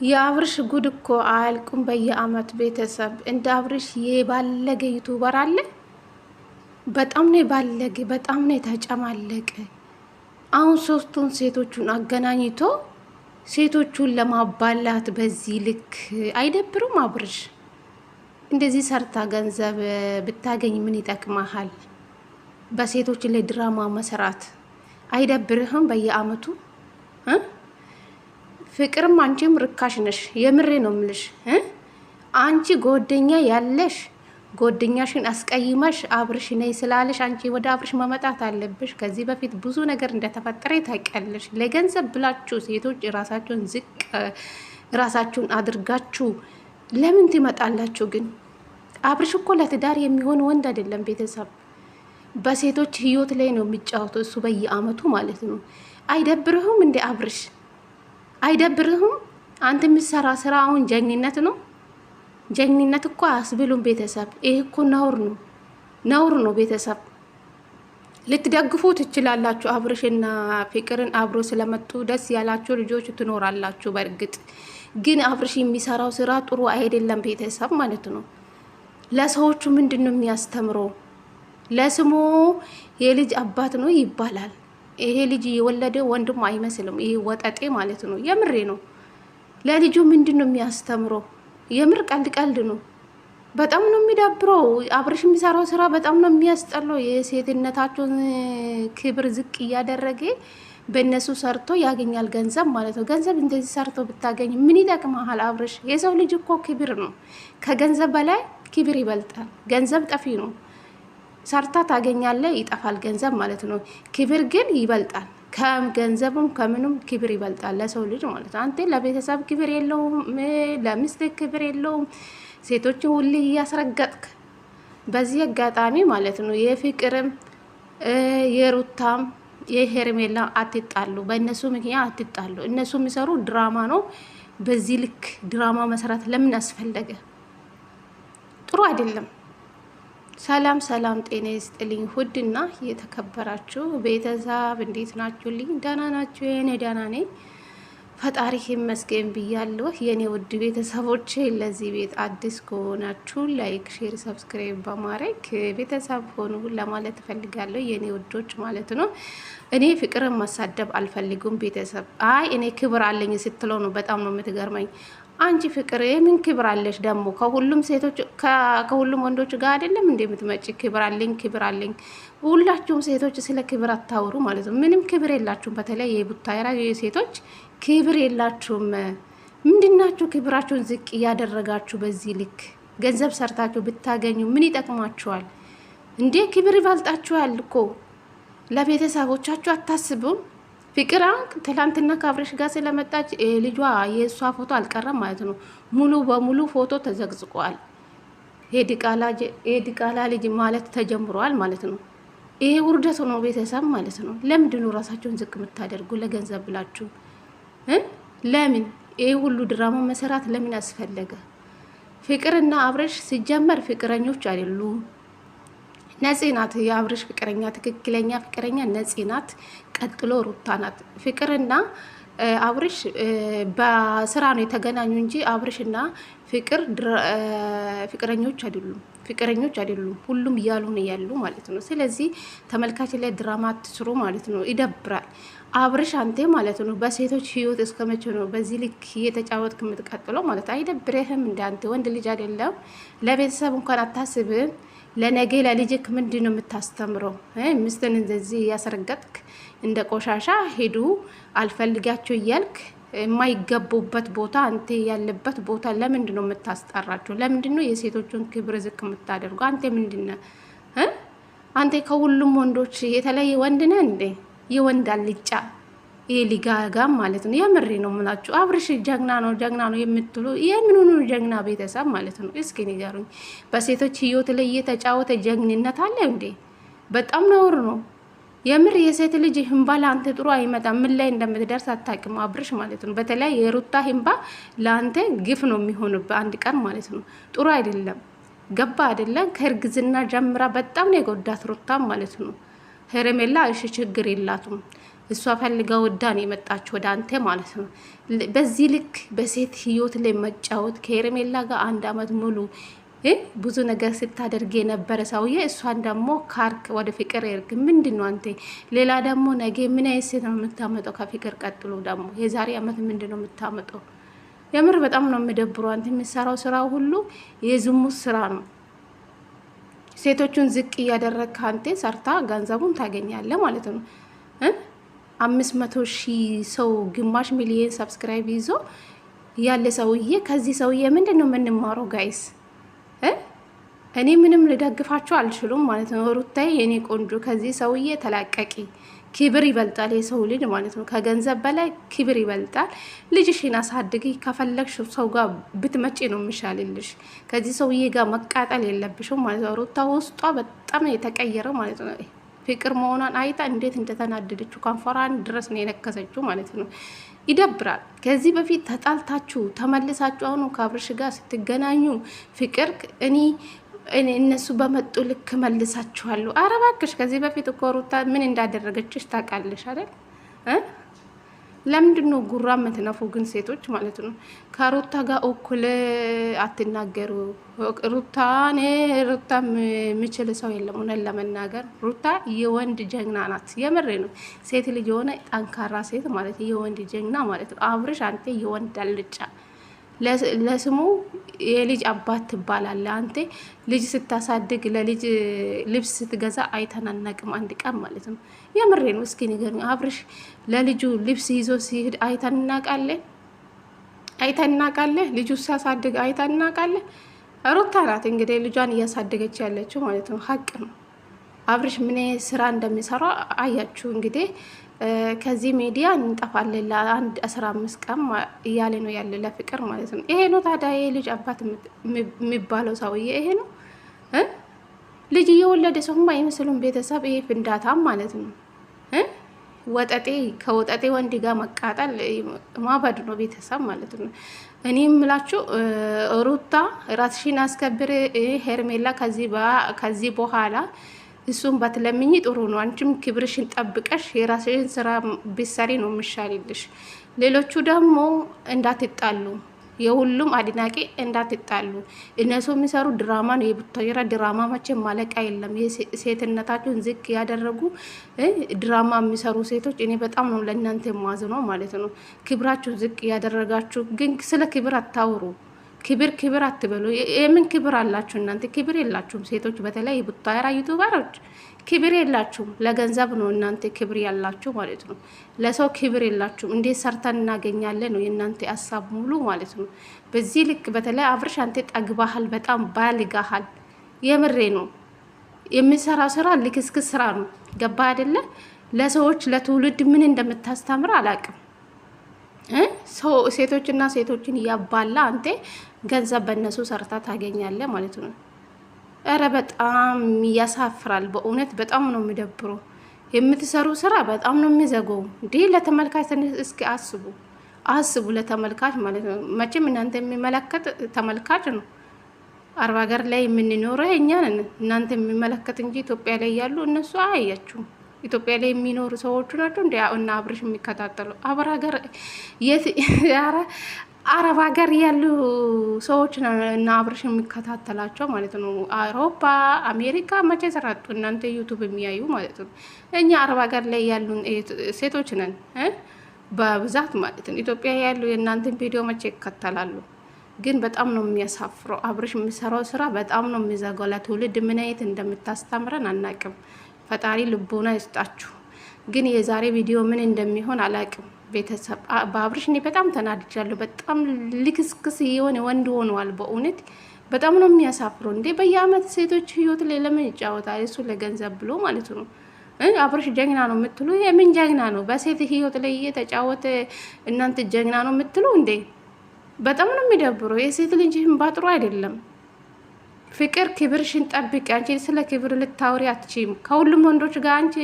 የአብርሽ ጉድ እኮ አያልቁም። በየአመት ቤተሰብ እንደ አብርሽ የባለገ ዩቱበር አለ? በጣም ነው የባለገ፣ በጣም ነው የተጨማለቀ። አሁን ሶስቱን ሴቶቹን አገናኝቶ ሴቶቹን ለማባላት በዚህ ልክ አይደብሩም? አብርሽ እንደዚህ ሰርታ ገንዘብ ብታገኝ ምን ይጠቅማሃል? በሴቶች ላይ ድራማ መስራት አይደብርህም? በየአመቱ ፍቅርም አንቺም ርካሽ ነሽ። የምሬ ነው ምልሽ። አንቺ ጎደኛ ያለሽ ጎደኛሽን አስቀይመሽ አብርሽ ነይ ስላለሽ አንቺ ወደ አብርሽ መመጣት አለብሽ። ከዚህ በፊት ብዙ ነገር እንደተፈጠረ ታውቂያለሽ። ለገንዘብ ብላችሁ ሴቶች ራሳችሁን ዝቅ ራሳችሁን አድርጋችሁ ለምን ትመጣላችሁ? ግን አብርሽ እኮ ለትዳር የሚሆን ወንድ አይደለም። ቤተሰብ በሴቶች ህይወት ላይ ነው የሚጫወተው እሱ በየአመቱ ማለት ነው። አይደብርህም እንደ አብርሽ? አይደብርህም? አንተ የምትሰራ ስራ አሁን ጀግንነት ነው። ጀግንነት እኮ አያስብሉም ቤተሰብ። ይሄ እኮ ነውር ነው፣ ነውር ነው ቤተሰብ። ልትደግፉ ትችላላችሁ። አብርሽና ፍቅርን አብሮ ስለመጡ ደስ ያላችሁ ልጆች ትኖራላችሁ። በእርግጥ ግን አብርሽ የሚሰራው ስራ ጥሩ አይደለም ቤተሰብ ማለት ነው። ለሰዎቹ ምንድን ነው የሚያስተምረው? ለስሙ የልጅ አባት ነው ይባላል። ይሄ ልጅ የወለደ ወንድም አይመስልም። ይሄ ወጠጤ ማለት ነው። የምሬ ነው። ለልጁ ምንድን ነው የሚያስተምረው? የምር ቀልድ ቀልድ ነው። በጣም ነው የሚዳብረው። አብርሽ የሚሰራው ስራ በጣም ነው የሚያስጠላው። የሴትነታቸውን ክብር ዝቅ እያደረገ በእነሱ ሰርቶ ያገኛል ገንዘብ ማለት ነው። ገንዘብ እንደዚህ ሰርቶ ብታገኝ ምን ይጠቅማል? አብርሽ የሰው ልጅ እኮ ክብር ነው። ከገንዘብ በላይ ክብር ይበልጣል። ገንዘብ ጠፊ ነው። ሰርታ ታገኛለ፣ ይጠፋል ገንዘብ ማለት ነው። ክብር ግን ይበልጣል። ከገንዘቡም ከምንም ክብር ይበልጣል ለሰው ልጅ ማለት ነው። አንተ ለቤተሰብ ክብር የለውም፣ ለሚስት ክብር የለውም። ሴቶችን ሁሌ እያስረገጥክ በዚህ አጋጣሚ ማለት ነው የፍቅርም የሩታም የሄርሜላ አትጣሉ፣ በእነሱ ምክንያት አትጣሉ። እነሱ የሚሰሩ ድራማ ነው። በዚህ ልክ ድራማ መስራት ለምን አስፈለገ? ጥሩ አይደለም። ሰላም ሰላም፣ ጤና ይስጥልኝ ውድና የተከበራችሁ ቤተሰብ እንዴት ናችሁልኝ? ደህና ናችሁ? የኔ ደህና ነኝ ፈጣሪ ይመስገን ብያለሁ። የኔ ውድ ቤተሰቦች ለዚህ ቤት አዲስ ከሆናችሁ ላይክ፣ ሼር፣ ሰብስክራይብ በማድረግ ቤተሰብ ሆኑ ለማለት እፈልጋለሁ። የኔ ውዶች ማለት ነው። እኔ ፍቅርን ማሳደብ አልፈልጉም ቤተሰብ። አይ እኔ ክብር አለኝ ስትለው ነው በጣም ነው የምትገርመኝ። አንቺ ፍቅር ምን ክብር አለሽ ደግሞ? ከሁሉም ሴቶች ከሁሉም ወንዶች ጋር አይደለም እንዴ የምትመጪ? ክብር አለኝ ክብር አለኝ። ሁላችሁም ሴቶች ስለ ክብር አታውሩ ማለት ነው። ምንም ክብር የላችሁም። በተለይ የቡታየራ ሴቶች ክብር የላችሁም። ምንድናችሁ? ክብራችሁን ዝቅ እያደረጋችሁ በዚህ ልክ ገንዘብ ሰርታችሁ ብታገኙ ምን ይጠቅማችኋል እንዴ? ክብር ይበልጣችኋል እኮ። ለቤተሰቦቻችሁ አታስቡም? ፍቅር ትላንትና ከአብርሽ ጋር ስለመጣች ልጇ የእሷ ፎቶ አልቀረም ማለት ነው። ሙሉ በሙሉ ፎቶ ተዘግዝቋል። የዲቃላ ልጅ ማለት ተጀምሯል ማለት ነው። ይሄ ውርደት ነው ቤተሰብ ማለት ነው። ለምንድን ነው ራሳቸውን ዝቅ የምታደርጉ? ለገንዘብ ብላችሁ ለምን ይሄ ሁሉ ድራማ መሰራት ለምን አስፈለገ? ፍቅርና አብርሽ ሲጀመር ፍቅረኞች አይደሉም። ነፂ ናት የአብርሽ ፍቅረኛ፣ ትክክለኛ ፍቅረኛ ነፂ ናት። ቀጥሎ ሩታ ናት። ፍቅርና አብርሽ በስራ ነው የተገናኙ እንጂ አብርሽና ፍቅር ፍቅረኞች አይደሉም። ፍቅረኞች አይደሉም። ሁሉም እያሉ ነው ያሉ ማለት ነው። ስለዚህ ተመልካች ላይ ድራማ ትስሩ ማለት ነው። ይደብራል። አብርሽ አንተ ማለት ነው በሴቶች ህይወት እስከመቼ ነው በዚህ ልክ እየተጫወትክ የምትቀጥለው ማለት አይደብርህም? እንደ አንተ ወንድ ልጅ አይደለም? ለቤተሰብ እንኳን አታስብም? ለነገ ለልጅክ ምንድን ነው የምታስተምረው? ሚስትን እንደዚህ እያስረገጥክ እንደ ቆሻሻ ሄዱ አልፈልጋቸው እያልክ የማይገቡበት ቦታ አንተ ያለበት ቦታ ለምንድን ነው የምታስጠራቸው? ለምንድን ነው የሴቶቹን ክብር ዝቅ የምታደርገው? አንተ ምንድን ነህ? አንተ ከሁሉም ወንዶች የተለየ ወንድ ነህ እንዴ? የወንድ አልጫ ሊጋጋም ማለት ነው። የምሬ ነው የምላችሁ። አብርሽ ጀግና ነው ጀግና ነው የምትሉ የምንኑ ጀግና ቤተሰብ ማለት ነው? እስኪ ንገሩኝ። በሴቶች ህይወት ላይ እየተጫወተ ጀግንነት አለ እንዴ? በጣም ነውር ነው የምር። የሴት ልጅ ህንባ ለአንተ ጥሩ አይመጣም። ምን ላይ እንደምትደርስ አታውቅም አብርሽ ማለት ነው። በተለይ የሩታ ህንባ ለአንተ ግፍ ነው የሚሆንበት አንድ ቀን ማለት ነው። ጥሩ አይደለም። ገባ አይደለም? ከእርግዝና ጀምራ በጣም ነው የጎዳት ሩታ ማለት ነው። ሄርሜላ እሺ ችግር የላቱም እሷ ፈልጋ ወዳን የመጣችው ወደ አንተ ማለት ነው። በዚህ ልክ በሴት ህይወት ላይ መጫወት ከሄርሜላ ጋር 1 አመት ሙሉ ብዙ ነገር ስታደርግ የነበረ ሰውዬ እሷን ደግሞ ካርክ ወደ ፍቅር እርግ። ምንድን ነው አንተ? ሌላ ደግሞ ነገ ምን አይነት ሴት ነው የምታመጣው? ከፍቅር ቀጥሎ ደግሞ የዛሬ አመት ምንድን ነው የምታመጣው? የምር በጣም ነው የሚደብሩ። አንተ የምትሰራው ስራ ሁሉ የዝሙት ስራ ነው። ሴቶቹን ዝቅ እያደረግክ አንተ ሰርታ ገንዘቡን ታገኛለህ ማለት ነው። 500,000 ሰው ግማሽ ሚሊዮን ሰብስክራይብ ይዞ ያለ ሰውዬ ከዚህ ሰውዬ ምንድን ነው የምንማረው ጋይስ? እኔ ምንም ልደግፋቸው አልችሉም ማለት ነው። ሩታዬ የኔ ቆንጆ ከዚህ ሰውዬ ተላቀቂ። ክብር ይበልጣል የሰው ልጅ ማለት ነው። ከገንዘብ በላይ ክብር ይበልጣል። ልጅሽን አሳድጊ። ከፈለግሽ ሰው ጋር ብትመጪ ነው የሚሻልልሽ። ከዚህ ሰውዬ ጋር መቃጠል የለብሽም ማለት ነው። ሩታ ውስጧ በጣም የተቀየረ ማለት ነው። ፍቅር መሆኗን አይታ እንዴት እንደተናደደችው ከንፈሯን ድረስ ነው የነከሰችው ማለት ነው። ይደብራል። ከዚህ በፊት ተጣልታችሁ ተመልሳችሁ አሁኑ ከአብርሽ ጋር ስትገናኙ ፍቅር እነሱ በመጡ ልክ መልሳችኋለሁ። ኧረ እባክሽ ከዚህ በፊት እኮ ሩታ ምን እንዳደረገችሽ ታውቃለሽ አይደል? ለምንድን ነው ጉራ የምትነፉ ግን ሴቶች ማለት ነው? ከሩታ ጋር እኩል አትናገሩ። ሩታ የሚችል ሰው የለም። ሆነን ለመናገር ሩታ የወንድ ጀግና ናት። የምሬ ነው። ሴት ልጅ የሆነ ጠንካራ ሴት ማለት የወንድ ጀግና ማለት ነው። አብርሽ አንተ የወንድ አልጫ ለስሙ የልጅ አባት ትባላለ። አንተ ልጅ ስታሳድግ ለልጅ ልብስ ስትገዛ አይተናነቅም አንድ ቀን ማለት ነው። የምሬ ነው። እስኪ ንገሩኝ፣ አብርሽ ለልጁ ልብስ ይዞ ሲሄድ አይተናቃለን? ልጁ ሲያሳድግ አይተናቃለን? ሩታ ናት እንግዲህ ልጇን እያሳደገች ያለችው ማለት ነው። ሀቅ ነው። አብርሽ ምን ስራ እንደሚሰራ አያችሁ እንግዲህ። ከዚህ ሚዲያ እንጠፋለን ለአንድ 15 ቀን እያለ ነው ያለ ለፍቅር ማለት ነው። ይሄ ነው ታዲያ የልጅ አባት የሚባለው ሰውዬ ይሄ ነው። ልጅ እየወለደ ሰውማ አይመስሉም ቤተሰብ። ይሄ ፍንዳታም ማለት ነው። ወጠጤ ከወጠጤ ወንድ ጋር መቃጠል ማበድ ነው ቤተሰብ ማለት ነው። እኔ የምላችሁ ሩታ ራስሽን አስከብር። ሄርሜላ ከዚህ በኋላ እሱም ባትለምኝ ጥሩ ነው። አንቺም ክብርሽን ጠብቀሽ የራስሽን ስራ ቢሰሪ ነው የሚሻልልሽ። ሌሎቹ ደግሞ እንዳትጣሉ፣ የሁሉም አድናቂ እንዳትጣሉ። እነሱ የሚሰሩ ድራማ ነው። የቡታየራ ድራማ መቼም ማለቃ የለም። ሴትነታቸውን ዝቅ ያደረጉ ድራማ የሚሰሩ ሴቶች እኔ በጣም ነው ለእናንተ የማዝነው ማለት ነው። ክብራችሁ ዝቅ ያደረጋችሁ ግን ስለ ክብር አታውሩ። ክብር አትበሉ። የምን ክብር አላችሁ እናንተ? ክብር የላችሁም ሴቶች፣ በተለይ ቡታየራ ዩቱበሮች ክብር የላችሁም። ለገንዘብ ነው እናንተ ክብር ያላችሁ ማለት ነው። ለሰው ክብር የላችሁም። እንዴት ሰርተን እናገኛለን ነው የእናንተ ሀሳብ ሙሉ ማለት ነው። በዚህ ልክ በተለይ አብርሽ አንተ ጠግባሃል፣ በጣም ባልጋሃል። የምሬ ነው። የሚሰራ ስራ ልክስክስ ስራ ነው። ገባ አይደለ? ለሰዎች ለትውልድ ምን እንደምታስተምር አላቅም። ሴቶችና ሴቶችን እያባላ አንተ ገንዘብ በእነሱ ሰርታ ታገኛለህ ማለት ነው። እረ በጣም ያሳፍራል። በእውነት በጣም ነው የሚደብረው። የምትሰሩ ስራ በጣም ነው የሚዘገው። እንዲህ ለተመልካች እስኪ አስቡ ለተመልካች ማለት ነው። መቼም እናንተ የሚመለከት ተመልካች ነው። አረብ ሀገር ላይ የምንኖረው እኛ ነን። እናንተ የሚመለከት እንጂ ኢትዮጵያ ላይ ያሉ እነሱ አያያችሁም። ኢትዮጵያ ላይ የሚኖሩ ሰዎቹ ናቸው እና አብርሽ የሚከታተሉ አረብ ሀገር ያሉ ሰዎች እና አብርሽ የሚከታተላቸው ማለት ነው። አውሮፓ፣ አሜሪካ መቼ ሰራጡ እናንተ ዩቱብ የሚያዩ ማለት ነው። እኛ አረብ ሀገር ላይ ያሉ ሴቶች ነን በብዛት ማለት ነው። ኢትዮጵያ ያሉ የእናንተን ቪዲዮ መቼ ይከተላሉ? ግን በጣም ነው የሚያሳፍረው። አብርሽ የሚሰራው ስራ በጣም ነው የሚዘጋው። ለትውልድ ምን አይነት እንደምታስተምረን አናቅም። ፈጣሪ ልቦና ይስጣችሁ። ግን የዛሬ ቪዲዮ ምን እንደሚሆን አላቅም። ቤተሰብ በአብርሽ እኔ በጣም ተናድጃለሁ። በጣም ልክስክስ የሆነ ወንድ ሆነዋል። በእውነት በጣም ነው የሚያሳፍረው። እንዴ በየአመት ሴቶች ህይወት ላይ ለምን ይጫወታል? እሱ ለገንዘብ ብሎ ማለት ነው። አብርሽ ጀግና ነው የምትሉ የምን ጀግና ነው? በሴት ህይወት ላይ እየተጫወተ እናንተ ጀግና ነው የምትሉ እንዴ? በጣም ነው የሚደብረው። የሴት ልጅ ባጥሩ አይደለም። ፍቅር ክብርሽን ጠብቂ። አንቺ ስለ ክብር ልታወሪ አትችይም። ከሁሉም ወንዶች ጋር አንቺ